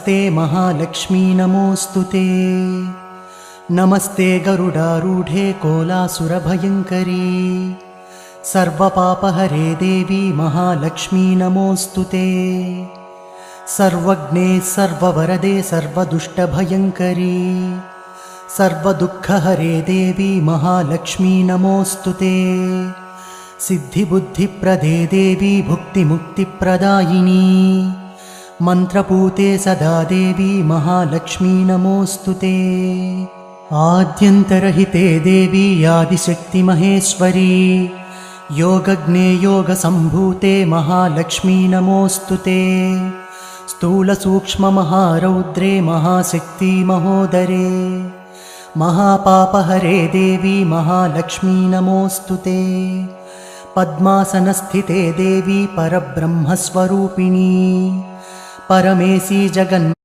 नमस्ते महालक्ष्मी नमोऽस्तुते। नमस्ते गरुडारूढे कोलासुरभयङ्करी सर्वपापहरे देवी महालक्ष्मी नमोऽस्तुते। सर्वज्ञे सर्ववरदे सर्वदुष्टभयङ्करी सर्वदुःखहरे देवी महालक्ष्मी नमोऽस्तुते। सिद्धिबुद्धिप्रदे देवी भुक्तिमुक्तिप्रदायिनी मन्त्रपूते सदा देवी महालक्ष्मी नमोऽस्तुते। आद्यन्तरहिते देवी आदिशक्तिमहेश्वरी योगज्ञे योगसम्भूते महालक्ष्मी नमोऽस्तुते। स्थूलसूक्ष्ममहारौद्रे महाशक्ति महोदरे महापापहरे देवी महालक्ष्मी नमोऽस्तुते। पद्मासनस्थिते देवी परब्रह्मस्वरूपिणी परमेशी जगन्